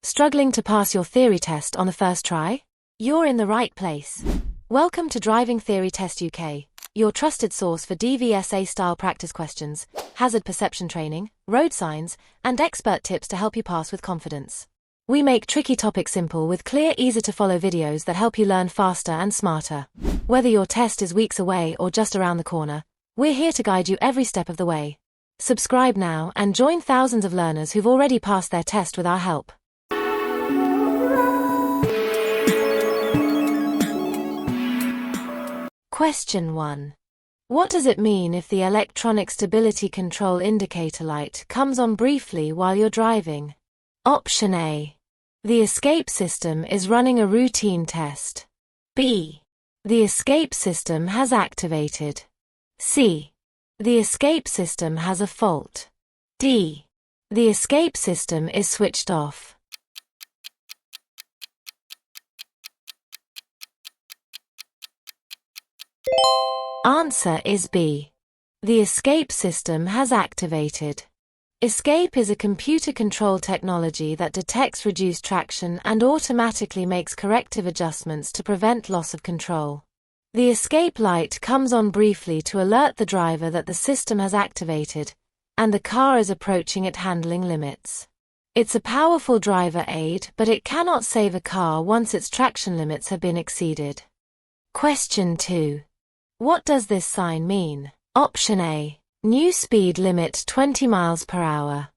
Struggling to pass your theory test on the first try? You're in the right place. Welcome to Driving Theory Test UK, your trusted source for DVSA-style practice questions, hazard perception training, road signs, and expert tips to help you pass with confidence. We make tricky topics simple with clear, easy-to-follow videos that help you learn faster and smarter. Whether your test is weeks away or just around the corner, we're here to guide you every step of the way. Subscribe now and join thousands of learners who've already passed their test with our help. Question 1. What does it mean if the electronic stability control indicator light comes on briefly while you're driving? Option A. The escape system is running a routine test. B. The escape system has activated. C. The escape system has a fault. D. The escape system is switched off. Answer is B. The escape system has activated. Escape is a computer-controlled technology that detects reduced traction and automatically makes corrective adjustments to prevent loss of control. The escape light comes on briefly to alert the driver that the system has activated, and the car is approaching its handling limits. It's a powerful driver aid, but it cannot save a car once its traction limits have been exceeded. Question 2. What does this sign mean? Option A. New speed limit 20 miles per hour.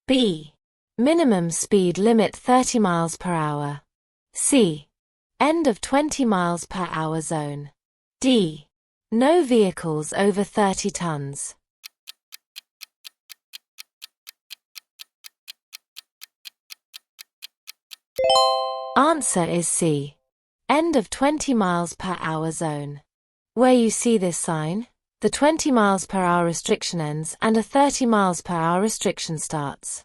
B. Minimum speed limit 30 miles per hour. C. End of 20 miles per hour zone. D. No vehicles over 30 tons. Answer is C. End of 20 miles per hour zone. Where you see this sign, the 20 miles per hour restriction ends and a 30 miles per hour restriction starts.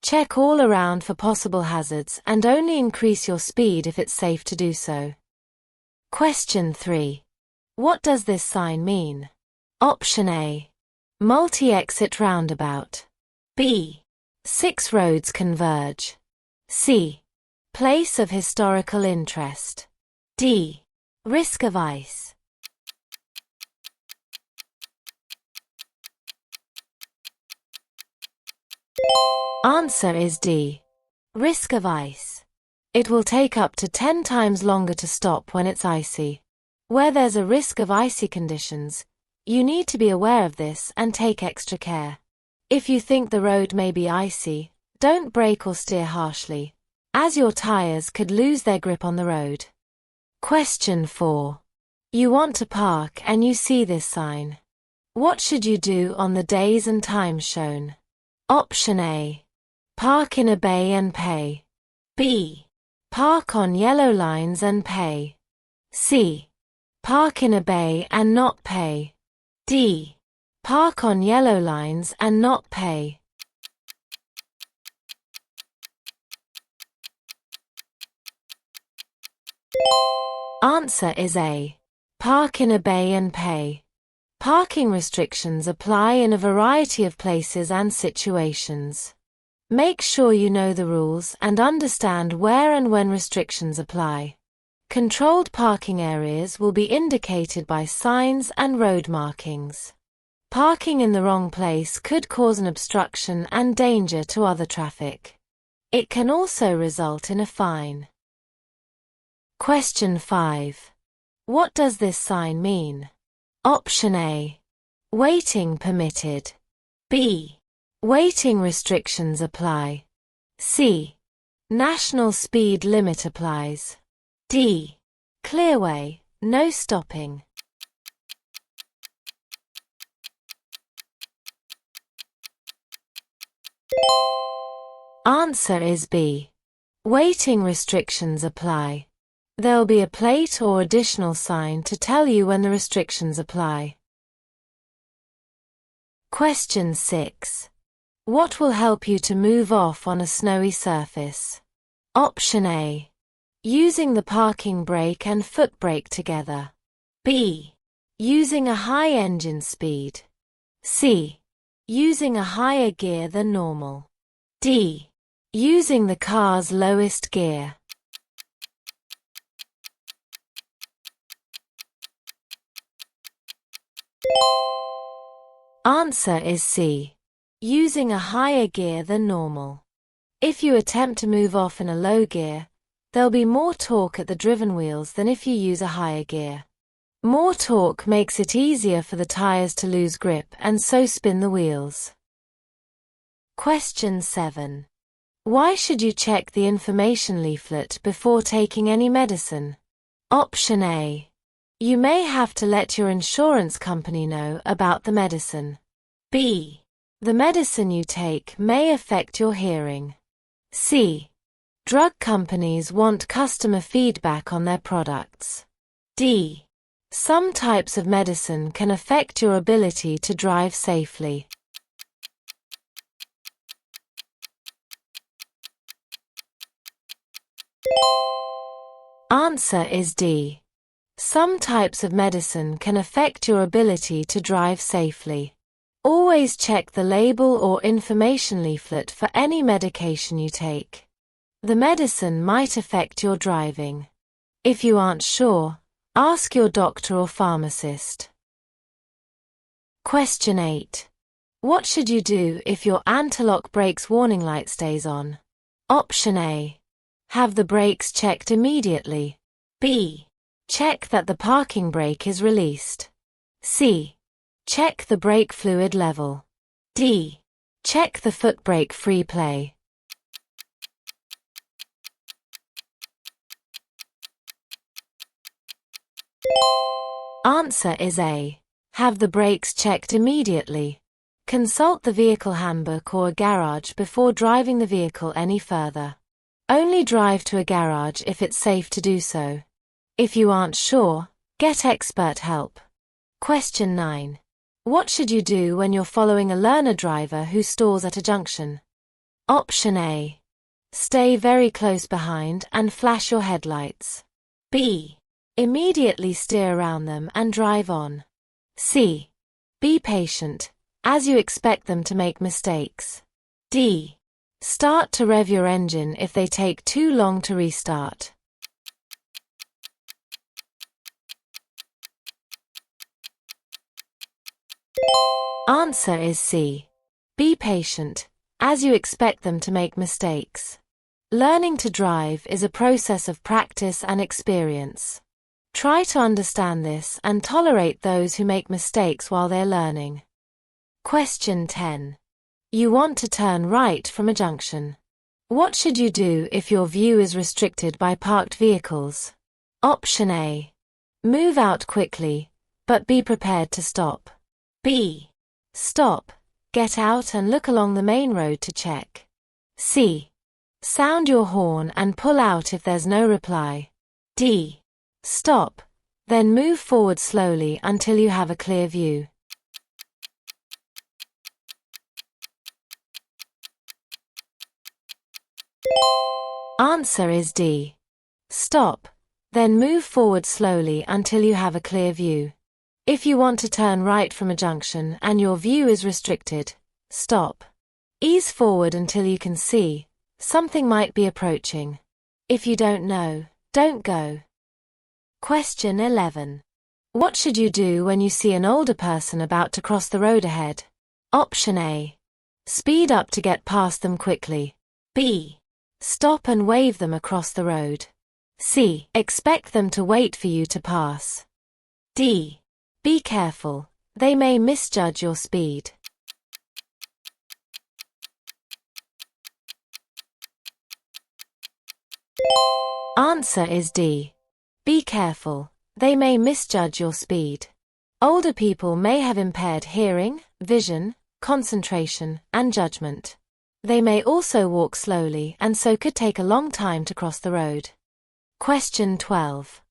Check all around for possible hazards and only increase your speed if it's safe to do so. Question 3. What does this sign mean? Option A. Multi-exit roundabout. B. 6 roads converge. C. Place of historical interest. D. Risk of ice. Answer is D. Risk of ice. It will take up to 10 times longer to stop when it's icy. Where there's a risk of icy conditions, you need to be aware of this and take extra care. If you think the road may be icy, don't brake or steer harshly, as your tires could lose their grip on the road. Question 4. You want to park and you see this sign. What should you do on the days and times shown? Option A. Park in a bay and pay. B. Park on yellow lines and pay. C. Park in a bay and not pay. D. Park on yellow lines and not pay. Answer is A. Park in a bay and pay. Parking restrictions apply in a variety of places and situations. Make sure you know the rules and understand where and when restrictions apply. Controlled parking areas will be indicated by signs and road markings. Parking in the wrong place could cause an obstruction and danger to other traffic. It can also result in a fine. Question 5. What does this sign mean? Option A. Waiting permitted. B. Waiting restrictions apply. C. National speed limit applies. D. Clearway, no stopping. Answer is B. Waiting restrictions apply. There'll be a plate or additional sign to tell you when the restrictions apply. Question 6. What will help you to move off on a snowy surface? Option A. Using the parking brake and foot brake together. B. Using a high engine speed. C. Using a higher gear than normal. D. Using the car's lowest gear. Answer is C. Using a higher gear than normal. If you attempt to move off in a low gear, there'll be more torque at the driven wheels than if you use a higher gear. More torque makes it easier for the tires to lose grip and so spin the wheels. Question 7. Why should you check the information leaflet before taking any medicine? Option A. You may have to let your insurance company know about the medicine. B. The medicine you take may affect your hearing. C. Drug companies want customer feedback on their products. D. Some types of medicine can affect your ability to drive safely. Answer is D. Some types of medicine can affect your ability to drive safely. Always check the label or information leaflet for any medication you take. The medicine might affect your driving. If you aren't sure, ask your doctor or pharmacist. Question 8. What should you do if your anti-lock brakes warning light stays on? Option A. Have the brakes checked immediately. B. Check that the parking brake is released. C. Check the brake fluid level. D. Check the foot brake free play. Answer is A. Have the brakes checked immediately. Consult the vehicle handbook or a garage before driving the vehicle any further. Only drive to a garage if it's safe to do so. If you aren't sure, get expert help. Question 9. What should you do when you're following a learner driver who stalls at a junction? Option A. Stay very close behind and flash your headlights. B. Immediately steer around them and drive on. C. Be patient, as you expect them to make mistakes. D. Start to rev your engine if they take too long to restart. Answer is C. Be patient, as you expect them to make mistakes. Learning to drive is a process of practice and experience. Try to understand this and tolerate those who make mistakes while they're learning. Question 10. You want to turn right from a junction. What should you do if your view is restricted by parked vehicles? Option A. Move out quickly, but be prepared to stop. B. Stop, get out and look along the main road to check. C. Sound your horn and pull out if there's no reply. D. Stop, then move forward slowly until you have a clear view. Answer is D. Stop, then move forward slowly until you have a clear view. If you want to turn right from a junction and your view is restricted, stop. Ease forward until you can see. Something might be approaching. If you don't know, don't go. Question 11. What should you do when you see an older person about to cross the road ahead? Option A. Speed up to get past them quickly. B. Stop and wave them across the road. C. Expect them to wait for you to pass. D. Be careful, they may misjudge your speed. Answer is D. Be careful, they may misjudge your speed. Older people may have impaired hearing, vision, concentration, and judgment. They may also walk slowly and so could take a long time to cross the road. Question 12.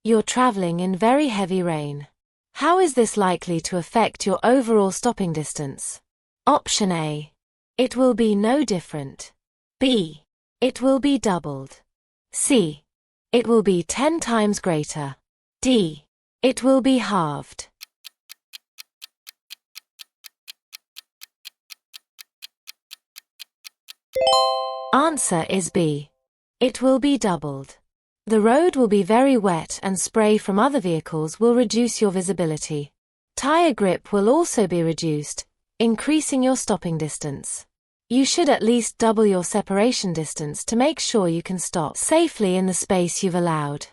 You're traveling in very heavy rain. How is this likely to affect your overall stopping distance? Option A. It will be no different. B. It will be doubled. C. It will be 10 times greater. D. It will be halved. Answer is B. It will be doubled. The road will be very wet and spray from other vehicles will reduce your visibility. Tire grip will also be reduced, increasing your stopping distance. You should at least double your separation distance to make sure you can stop safely in the space you've allowed.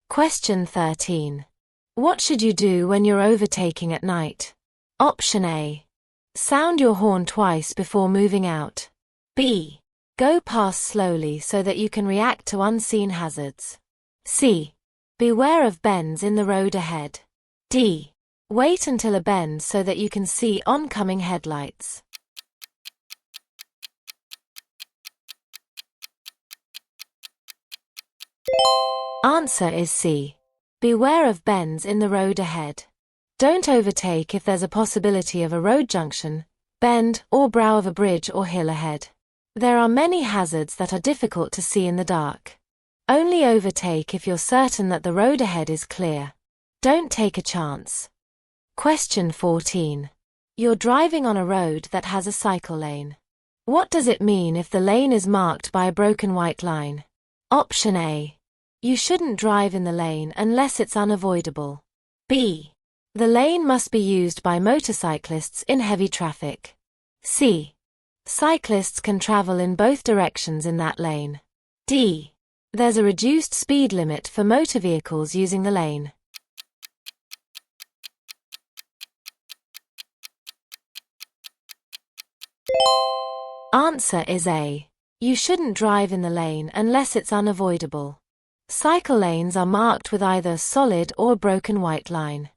Question 13. What should you do when you're overtaking at night? Option A. Sound your horn twice before moving out. B. Go past slowly so that you can react to unseen hazards. C. Beware of bends in the road ahead. D. Wait until a bend so that you can see oncoming headlights. Answer is C. Beware of bends in the road ahead. Don't overtake if there's a possibility of a road junction, bend, or brow of a bridge or hill ahead. There are many hazards that are difficult to see in the dark. Only overtake if you're certain that the road ahead is clear. Don't take a chance. Question 14. You're driving on a road that has a cycle lane. What does it mean if the lane is marked by a broken white line? Option A. You shouldn't drive in the lane unless it's unavoidable. B. The lane must be used by motorcyclists in heavy traffic. C. Cyclists can travel in both directions in that lane. D. There's a reduced speed limit for motor vehicles using the lane. Answer is A. You shouldn't drive in the lane unless it's unavoidable. Cycle lanes are marked with either a solid or a broken white line.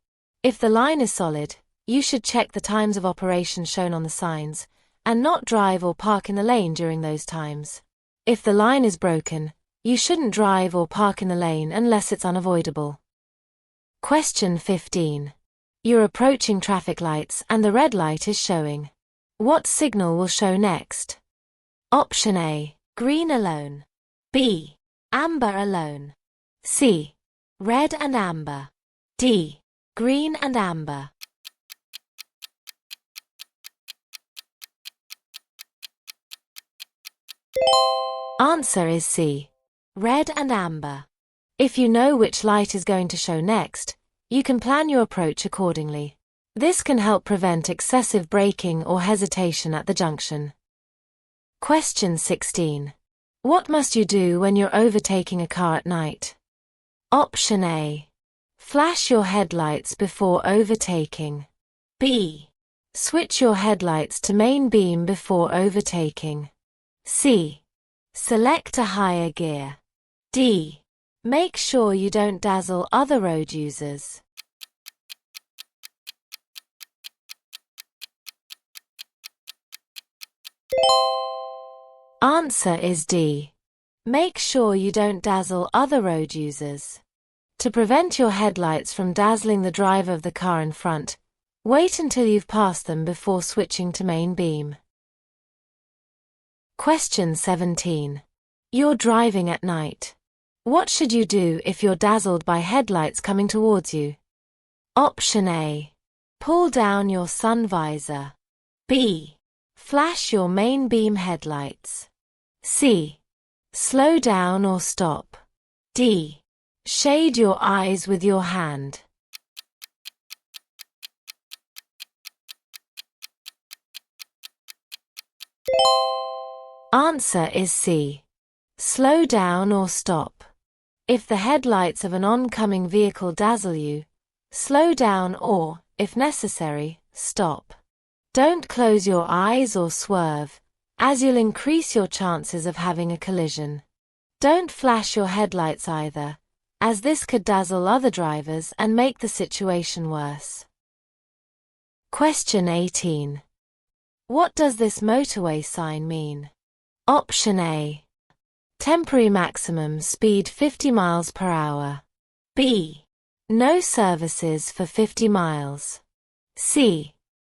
If the line is solid, you should check the times of operation shown on the signs, and not drive or park in the lane during those times. If the line is broken, you shouldn't drive or park in the lane unless it's unavoidable. Question 15. You're approaching traffic lights and the red light is showing. What signal will show next? Option A. Green alone. B. Amber alone. C. Red and amber. D. Green and amber. Answer is C. Red and amber. If you know which light is going to show next, you can plan your approach accordingly. This can help prevent excessive braking or hesitation at the junction. Question 16. What must you do when you're overtaking a car at night? Option A. Flash your headlights before overtaking. B. Switch your headlights to main beam before overtaking. C. Select a higher gear. D. Make sure you don't dazzle other road users. Answer is D. Make sure you don't dazzle other road users. To prevent your headlights from dazzling the driver of the car in front, wait until you've passed them before switching to main beam. Question 17. You're driving at night. What should you do if you're dazzled by headlights coming towards you? Option A. Pull down your sun visor. B. Flash your main beam headlights. C. Slow down or stop. D. Shade your eyes with your hand. Answer is C. Slow down or stop. If the headlights of an oncoming vehicle dazzle you, slow down or, if necessary, stop. Don't close your eyes or swerve, as you'll increase your chances of having a collision. Don't flash your headlights either, as this could dazzle other drivers and make the situation worse. Question 18. What does this motorway sign mean? Option A. Temporary maximum speed 50 miles per hour. B. No services for 50 miles. C.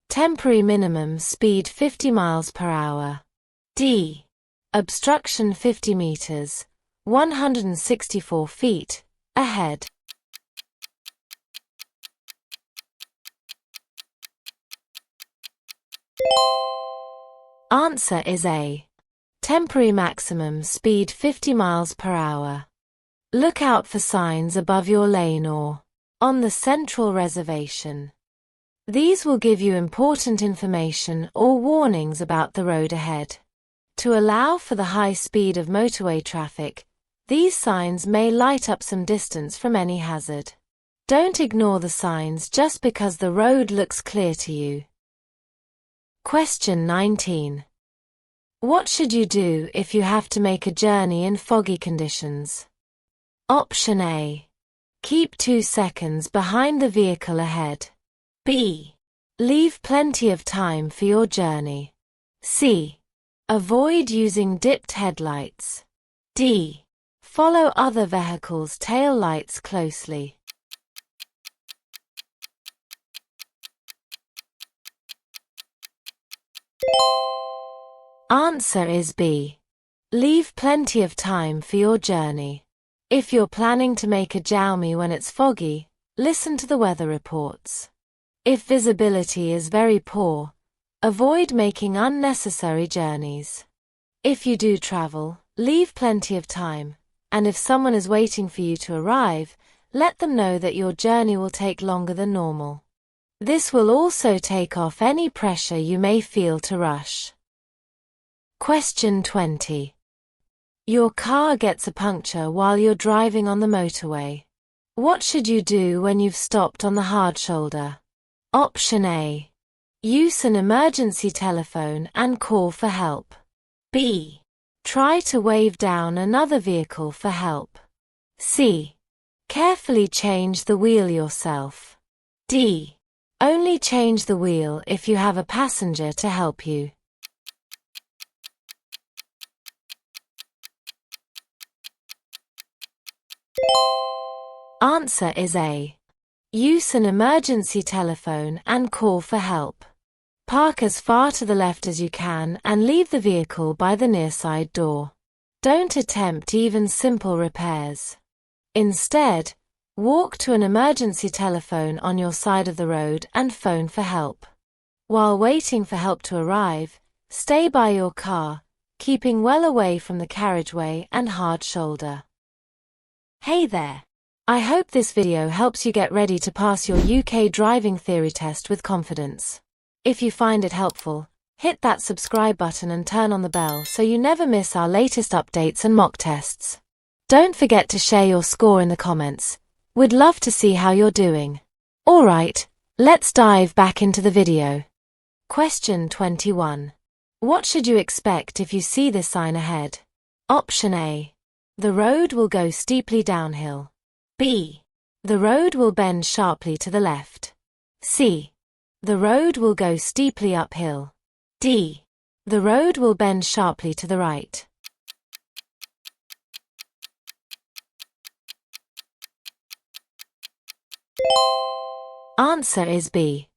Temporary minimum speed 50 miles per hour. D. Obstruction 50 meters, 164 feet, ahead. Answer is A. Temporary maximum speed 50 miles per hour. Look out for signs above your lane or on the central reservation. These will give you important information or warnings about the road ahead. To allow for the high speed of motorway traffic, these signs may light up some distance from any hazard. Don't ignore the signs just because the road looks clear to you. Question 19. What should you do if you have to make a journey in foggy conditions? Option A. Keep 2 seconds behind the vehicle ahead. B. Leave plenty of time for your journey. C. Avoid using dipped headlights. D. Follow other vehicles' tail lights closely. Answer is B. Leave plenty of time for your journey. If you're planning to make a journey when it's foggy, listen to the weather reports. If visibility is very poor, avoid making unnecessary journeys. If you do travel, leave plenty of time, and if someone is waiting for you to arrive, let them know that your journey will take longer than normal. This will also take off any pressure you may feel to rush. Question 20. Your car gets a puncture while you're driving on the motorway. What should you do when you've stopped on the hard shoulder? Option A. Use an emergency telephone and call for help. B. Try to wave down another vehicle for help. C. Carefully change the wheel yourself. D. Only change the wheel if you have a passenger to help you. Answer is A. Use an emergency telephone and call for help. Park as far to the left as you can and leave the vehicle by the near side door. Don't attempt even simple repairs. Instead, walk to an emergency telephone on your side of the road and phone for help. While waiting for help to arrive, stay by your car, keeping well away from the carriageway and hard shoulder. Hey there! I hope this video helps you get ready to pass your UK driving theory test with confidence. If you find it helpful, hit that subscribe button and turn on the bell so you never miss our latest updates and mock tests. Don't forget to share your score in the comments. We'd love to see how you're doing. Alright, let's dive back into the video. Question 21. What should you expect if you see this sign ahead? Option A. The road will go steeply downhill. B. The road will bend sharply to the left. C. The road will go steeply uphill. D. The road will bend sharply to the right. Answer is B.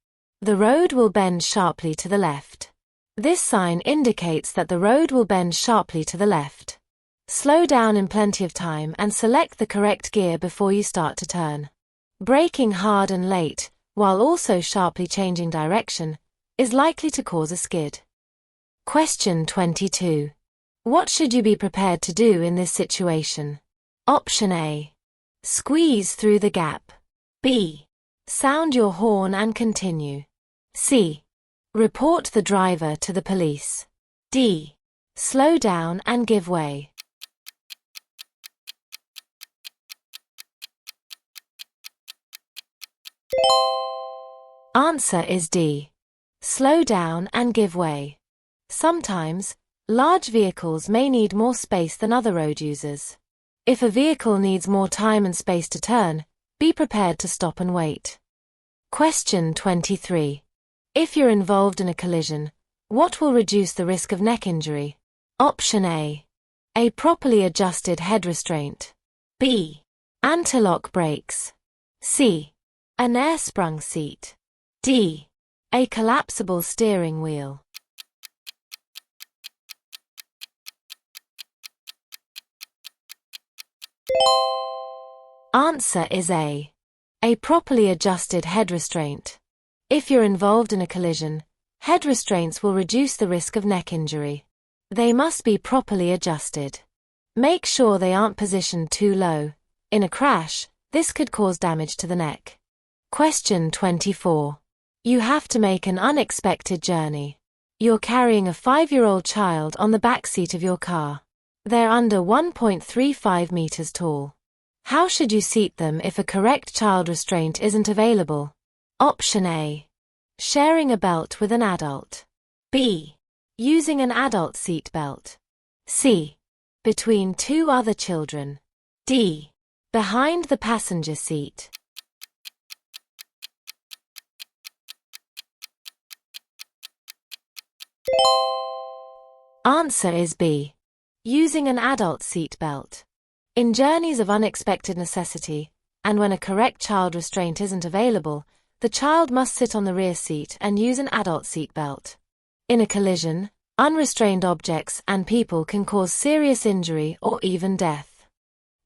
The road will bend sharply to the left. This sign indicates that the road will bend sharply to the left. Slow down in plenty of time and select the correct gear before you start to turn. Braking hard and late, while also sharply changing direction, is likely to cause a skid. Question 22. What should you be prepared to do in this situation? Option A. Squeeze through the gap. B. Sound your horn and continue. C. Report the driver to the police. D. Slow down and give way. Answer is D. Slow down and give way. Sometimes, large vehicles may need more space than other road users. If a vehicle needs more time and space to turn, be prepared to stop and wait. Question 23. If you're involved in a collision, what will reduce the risk of neck injury? Option A. A properly adjusted head restraint. B. Anti-lock brakes. C. An air-sprung seat. D. A collapsible steering wheel. Answer is A. A properly adjusted head restraint. If you're involved in a collision, head restraints will reduce the risk of neck injury. They must be properly adjusted. Make sure they aren't positioned too low. In a crash, this could cause damage to the neck. Question 24. You have to make an unexpected journey. You're carrying a 5-year-old child on the back seat of your car. They're under 1.35 meters tall. How should you seat them if a correct child restraint isn't available? Option A. Sharing a belt with an adult. B. Using an adult seat belt. C. Between 2 other children. D. Behind the passenger seat. Answer is B. Using an adult seat belt. In journeys of unexpected necessity, and when a correct child restraint isn't available, the child must sit on the rear seat and use an adult seat belt. In a collision, unrestrained objects and people can cause serious injury or even death.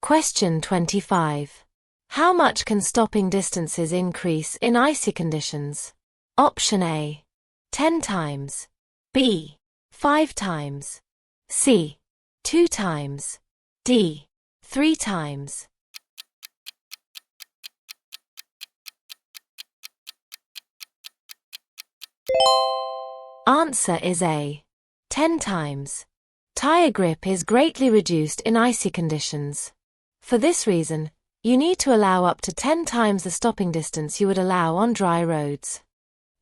Question 25. How much can stopping distances increase in icy conditions? Option A. 10 times. B. 5 times. C. 2 times. D. 3 times. Answer is A. 10 times. Tire grip is greatly reduced in icy conditions. For this reason, you need to allow up to 10 times the stopping distance you would allow on dry roads.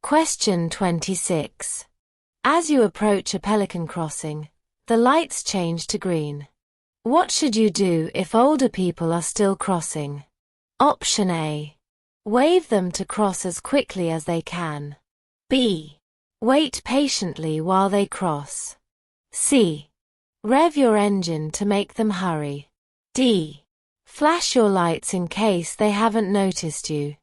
Question 26. As you approach a pelican crossing, the lights change to green. What should you do if older people are still crossing? Option A. Wave them to cross as quickly as they can. B. Wait patiently while they cross. C. Rev your engine to make them hurry. D. Flash your lights in case they haven't noticed you.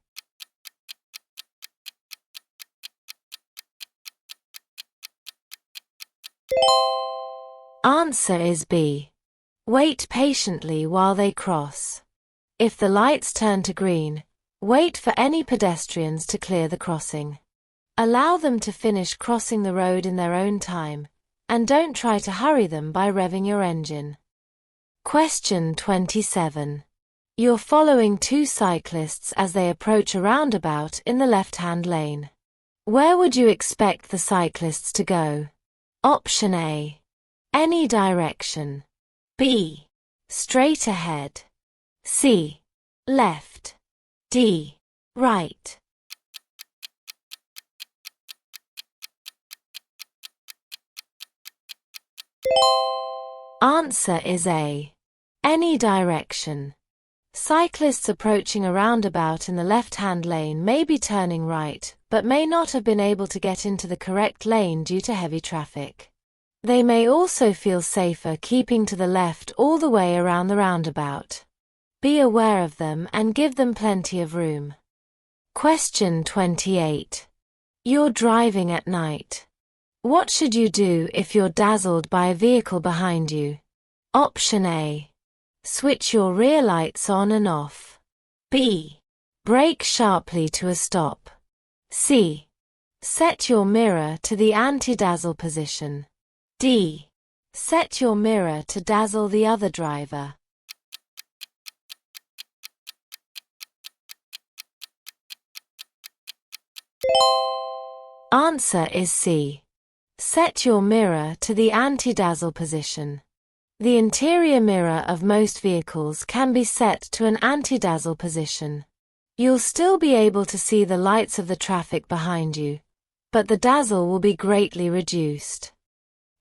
Answer is B. Wait patiently while they cross. If the lights turn to green, wait for any pedestrians to clear the crossing. Allow them to finish crossing the road in their own time, and don't try to hurry them by revving your engine. Question 27. You're following 2 cyclists as they approach a roundabout in the left-hand lane. Where would you expect the cyclists to go? Option A. Any direction. B. Straight ahead. C. Left. D. Right. Answer is A. Any direction. Cyclists approaching a roundabout in the left-hand lane may be turning right, but may not have been able to get into the correct lane due to heavy traffic. They may also feel safer keeping to the left all the way around the roundabout. Be aware of them and give them plenty of room. Question 28. You're driving at night. What should you do if you're dazzled by a vehicle behind you? Option A. Switch your rear lights on and off. B. Brake sharply to a stop. C. Set your mirror to the anti-dazzle position. D. Set your mirror to dazzle the other driver. Answer is C. Set your mirror to the anti-dazzle position. The interior mirror of most vehicles can be set to an anti-dazzle position. You'll still be able to see the lights of the traffic behind you, but the dazzle will be greatly reduced.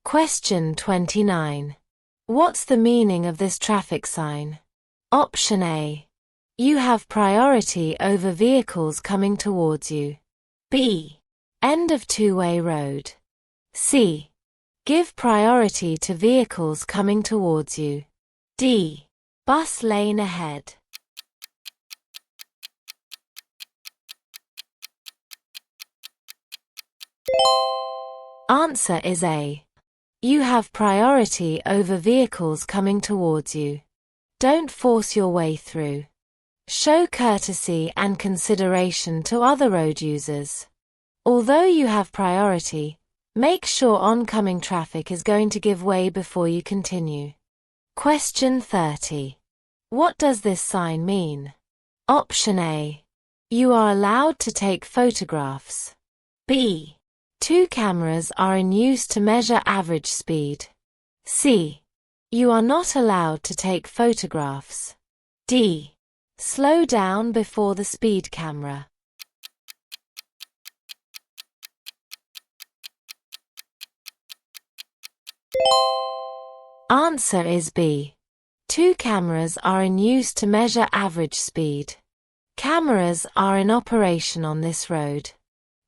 Question 29. What's the meaning of this traffic sign? Option A. You have priority over vehicles coming towards you. B. End of two-way road. C. Give priority to vehicles coming towards you. D. Bus lane ahead. Answer is A. You have priority over vehicles coming towards you. Don't force your way through. Show courtesy and consideration to other road users. Although you have priority, Make sure oncoming traffic is going to give way before you continue. Question 30. What does this sign mean? Option A. You are allowed to take photographs. B. 2 cameras are in use to measure average speed. C. You are not allowed to take photographs. D. Slow down before the speed camera. Answer is B. 2 cameras are in use to measure average speed. Cameras are in operation on this road.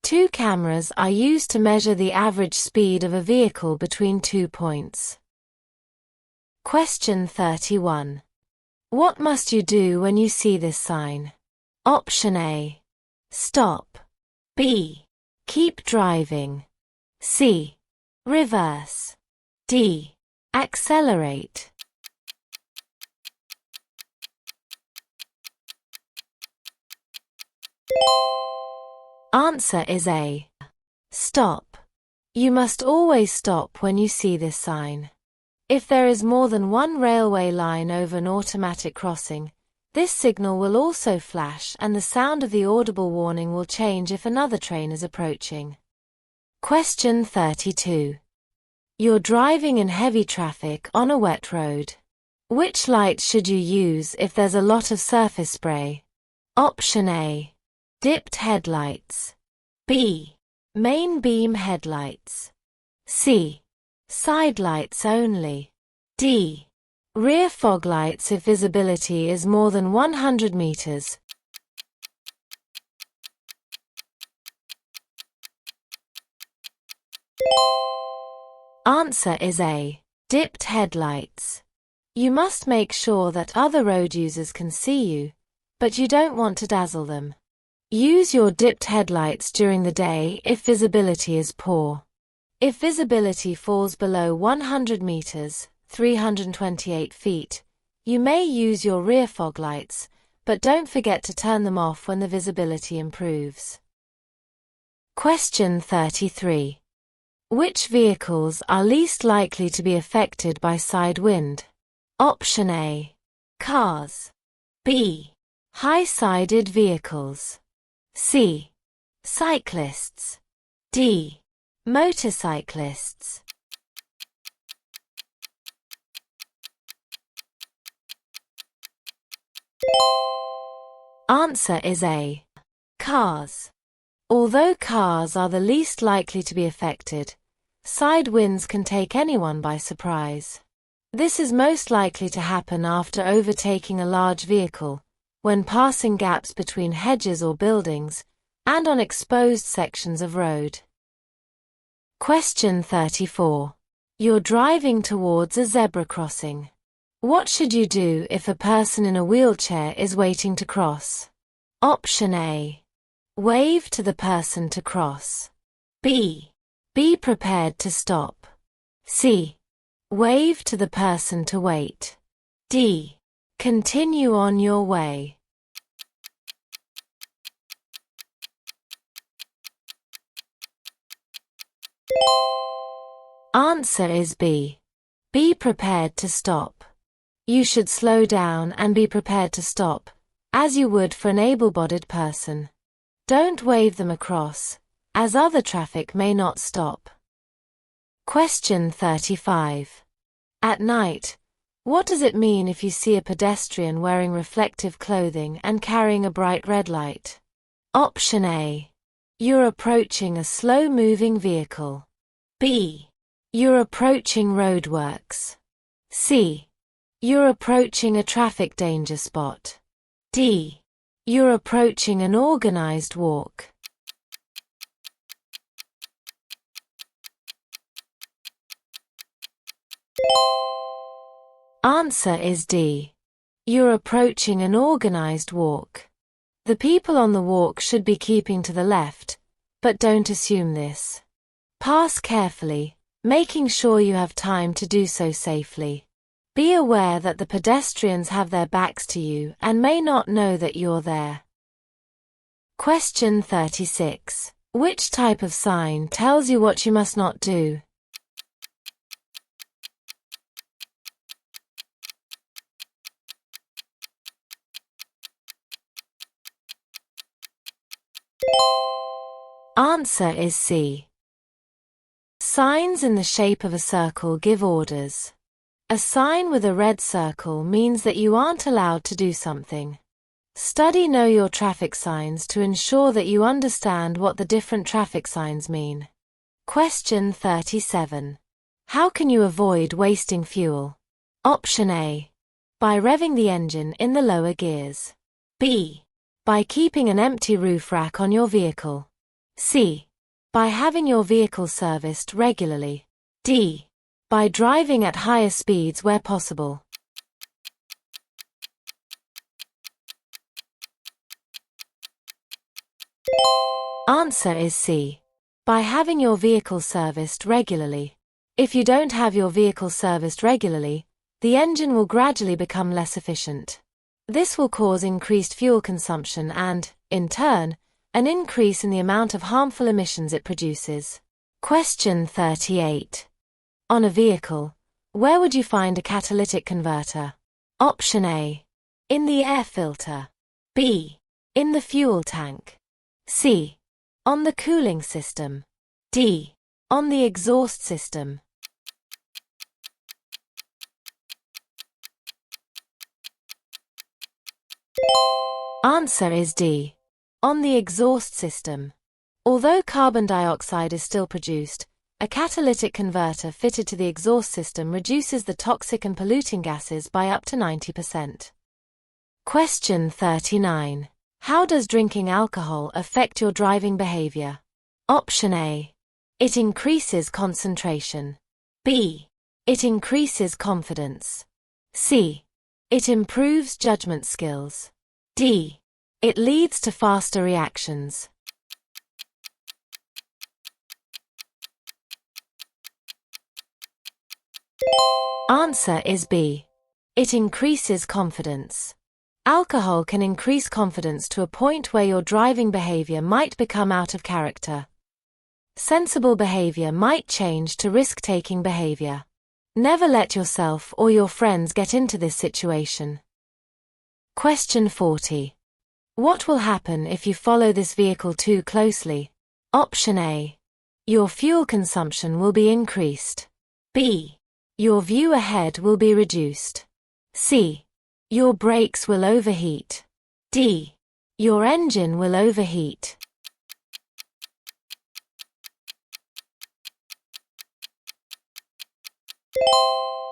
2 cameras are used to measure the average speed of a vehicle between 2 points. Question 31. What must you do when you see this sign? Option A. Stop. B. Keep driving. C. Reverse. D. Accelerate. Answer is A. Stop. You must always stop when you see this sign. If there is more than one railway line over an automatic crossing, this signal will also flash and the sound of the audible warning will change if another train is approaching. Question 32. You're driving in heavy traffic on a wet road. Which light should you use if there's a lot of surface spray? Option A. Dipped headlights. B. Main beam headlights. C. Side lights only. D. Rear fog lights if visibility is more than 100 meters. Answer is A. Dipped headlights. You must make sure that other road users can see you, but you don't want to dazzle them. Use your dipped headlights during the day if visibility is poor. If visibility falls below 100 meters, 328 feet, you may use your rear fog lights, but don't forget to turn them off when the visibility improves. Question 33. Which vehicles are least likely to be affected by side wind? Option A. Cars. B. High-sided vehicles. C. Cyclists. D. Motorcyclists. Answer is A. Cars. Although cars are the least likely to be affected, side winds can take anyone by surprise. This is most likely to happen after overtaking a large vehicle, when passing gaps between hedges or buildings, and on exposed sections of road. Question 34. You're driving towards a zebra crossing. What should you do if a person in a wheelchair is waiting to cross? Option A. Wave to the person to cross. B. Be prepared to stop. C. Wave to the person to wait. D. Continue on your way. Answer is B. Be prepared to stop. You should slow down and be prepared to stop, as you would for an able-bodied person. Don't wave them across, as other traffic may not stop. Question 35. At night, what does it mean if you see a pedestrian wearing reflective clothing and carrying a bright red light? Option A. You're approaching a slow-moving vehicle. B. You're approaching roadworks. C. You're approaching a traffic danger spot. D. You're approaching an organized walk. Answer is D. You're approaching an organized walk. The people on the walk should be keeping to the left, but don't assume this. Pass carefully, making sure you have time to do so safely. Be aware that the pedestrians have their backs to you and may not know that you're there. Question 36. Which type of sign tells you what you must not do? Answer is C. Signs in the shape of a circle give orders. A sign with a red circle means that you aren't allowed to do something. Study Know Your traffic signs to ensure that you understand what the different traffic signs mean. Question 37. How can you avoid wasting fuel? Option A. By revving the engine in the lower gears. B. By keeping an empty roof rack on your vehicle. C. By having your vehicle serviced regularly. D. By driving at higher speeds where possible. Answer is C. By having your vehicle serviced regularly. If you don't have your vehicle serviced regularly, the engine will gradually become less efficient. This will cause increased fuel consumption and, in turn, an increase in the amount of harmful emissions it produces. Question 38. On a vehicle, where would you find a catalytic converter? Option A. In the air filter. B. In the fuel tank. C. On the cooling system. D. On the exhaust system. Answer is D. On the exhaust system. Although carbon dioxide is still produced, a catalytic converter fitted to the exhaust system reduces the toxic and polluting gases by up to 90%. Question 39. How does drinking alcohol affect your driving behavior? Option A. It increases concentration. B. It increases confidence. C. It improves judgment skills. D. It leads to faster reactions. Answer is B. It increases confidence. Alcohol can increase confidence to a point where your driving behavior might become out of character. Sensible behavior might change to risk-taking behavior. Never let yourself or your friends get into this situation. Question 40. What will happen if you follow this vehicle too closely? Option A. Your fuel consumption will be increased. B. Your view ahead will be reduced. C. Your brakes will overheat. D. Your engine will overheat.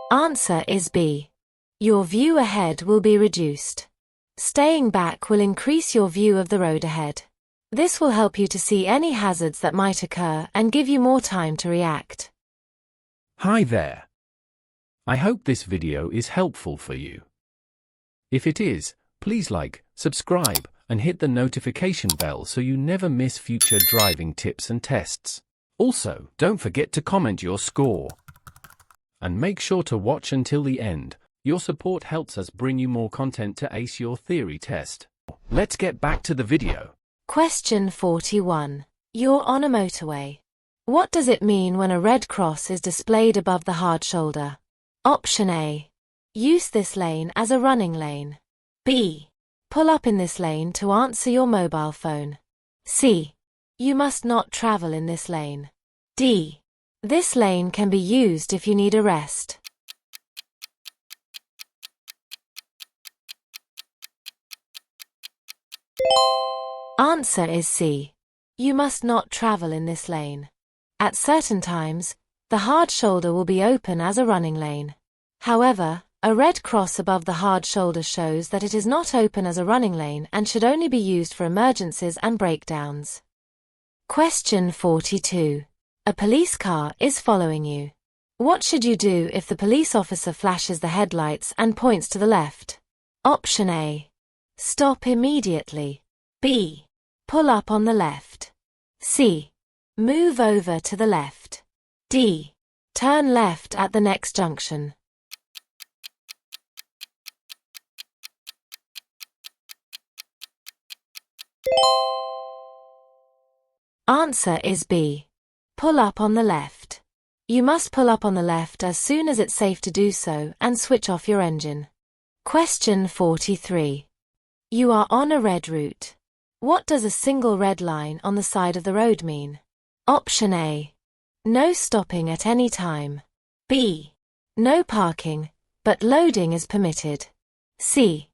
Answer is B. Your view ahead will be reduced. Staying back will increase your view of the road ahead. This will help you to see any hazards that might occur and give you more time to react. Hi there. I hope this video is helpful for you. If it is, please like, subscribe, and hit the notification bell so you never miss future driving tips and tests. Also, don't forget to comment your score. And make sure to watch until the end. Your support helps us bring you more content to ace your theory test. Let's get back to the video. Question 41. You're on a motorway. What does it mean when a red cross is displayed above the hard shoulder? Option A. Use this lane as a running lane. B. Pull up in this lane to answer your mobile phone. C. You must not travel in this lane. D. This lane can be used if you need a rest. Answer is C. You must not travel in this lane. At certain times, the hard shoulder will be open as a running lane. However, a red cross above the hard shoulder shows that it is not open as a running lane and should only be used for emergencies and breakdowns. Question 42. A police car is following you. What should you do if the police officer flashes the headlights and points to the left? Option A. Stop immediately. B. Pull up on the left. C. Move over to the left. D. Turn left at the next junction. Answer is B. Pull up on the left. You must pull up on the left as soon as it's safe to do so and switch off your engine. Question 43. You are on a red route. What does a single red line on the side of the road mean? Option A. No stopping at any time. B. No parking, but loading is permitted. C.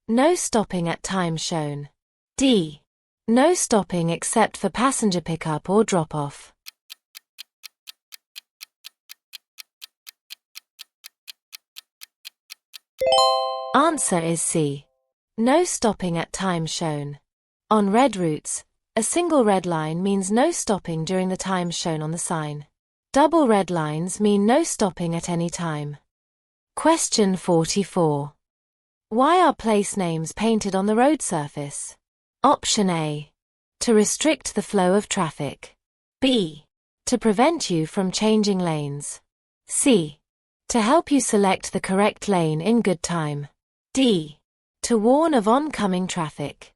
No stopping at time shown. D. No stopping except for passenger pickup or drop-off. Answer is C. No stopping at time shown. On red routes, a single red line means no stopping during the time shown on the sign. Double red lines mean no stopping at any time. Question 44. Why are place names painted on the road surface? Option A. To restrict the flow of traffic. B. To prevent you from changing lanes. C. To help you select the correct lane in good time. D. To warn of oncoming traffic.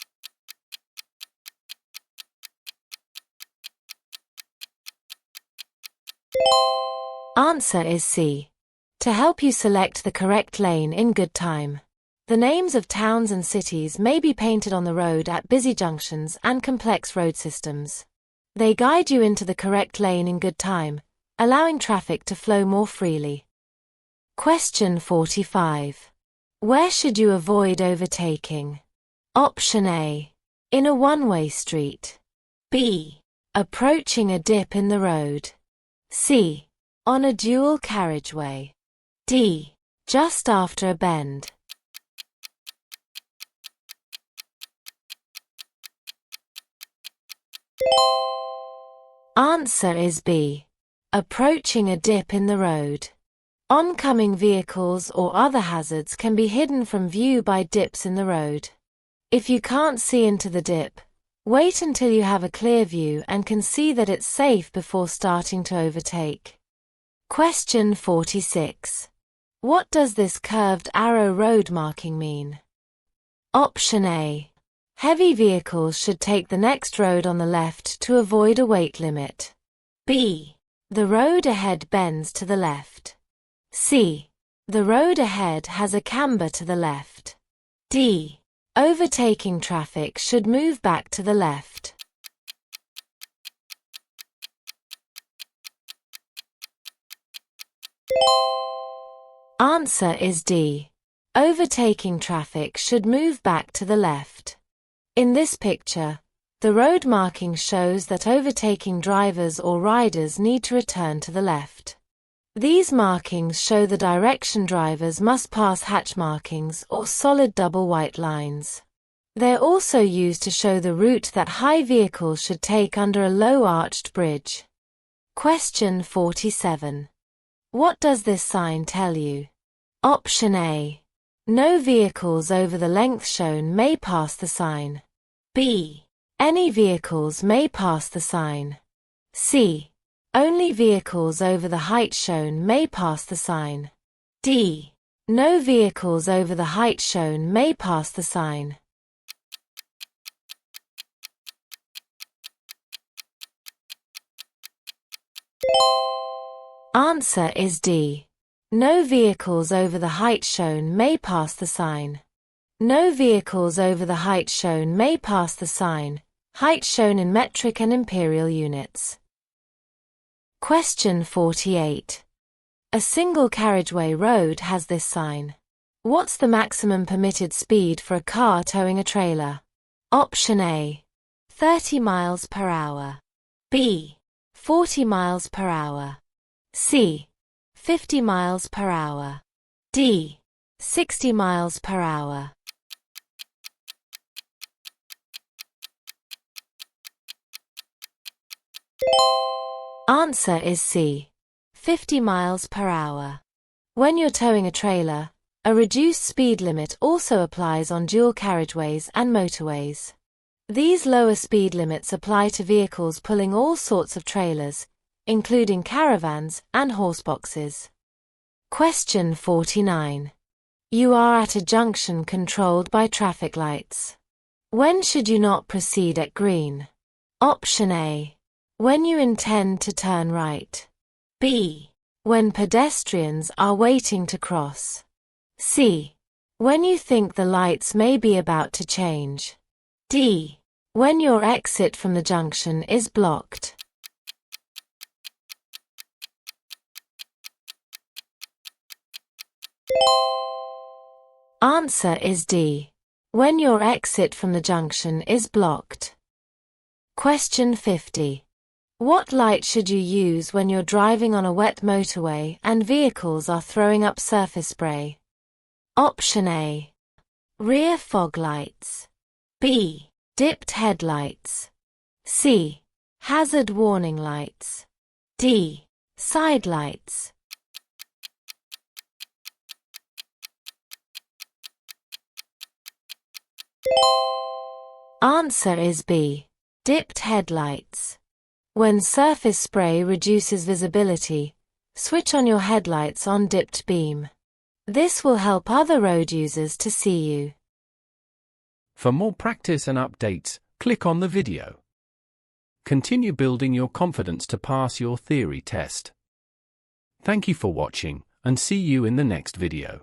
Answer is C. To help you select the correct lane in good time. The names of towns and cities may be painted on the road at busy junctions and complex road systems. They guide you into the correct lane in good time, allowing traffic to flow more freely. Question 45. Where should you avoid overtaking? Option A. In a one-way street. B. Approaching a dip in the road. C. On a dual carriageway. D. Just after a bend. Answer is B. Approaching a dip in the road. Oncoming vehicles or other hazards can be hidden from view by dips in the road. If you can't see into the dip, wait until you have a clear view and can see that it's safe before starting to overtake. Question 46. What does this curved arrow road marking mean? Option A. Heavy vehicles should take the next road on the left to avoid a weight limit. B. The road ahead bends to the left. C. The road ahead has a camber to the left. D. Overtaking traffic should move back to the left. Answer is D. Overtaking traffic should move back to the left. In this picture, the road marking shows that overtaking drivers or riders need to return to the left. These markings show the direction drivers must pass hatch markings or solid double white lines. They're also used to show the route that high vehicles should take under a low arched bridge. Question 47. What does this sign tell you? Option A. No vehicles over the length shown may pass the sign. B. Any vehicles may pass the sign. C. Only vehicles over the height shown may pass the sign. D. No vehicles over the height shown may pass the sign. Answer is D. No vehicles over the height shown may pass the sign. No vehicles over the height shown may pass the sign, height shown in metric and imperial units. Question 48. A single carriageway road has this sign. What's the maximum permitted speed for a car towing a trailer? Option A. 30 miles per hour. B. 40 miles per hour. C. 50 miles per hour. D. 60 miles per hour. Answer is C. 50 miles per hour. When you're towing a trailer, a reduced speed limit also applies on dual carriageways and motorways. These lower speed limits apply to vehicles pulling all sorts of trailers, including caravans and horseboxes. Question 49. You are at a junction controlled by traffic lights. When should you not proceed at green? Option A. When you intend to turn right. B. When pedestrians are waiting to cross. C. When you think the lights may be about to change. D. When your exit from the junction is blocked. Answer is D. When your exit from the junction is blocked. Question 50. What light should you use when you're driving on a wet motorway and vehicles are throwing up surface spray? Option A. Rear fog lights. B. Dipped headlights. C. Hazard warning lights. D. Side lights. Answer is B. Dipped headlights. When surface spray reduces visibility, switch on your headlights on dipped beam. This will help other road users to see you. For more practice and updates, click on the video. Continue building your confidence to pass your theory test. Thank you for watching, and see you in the next video.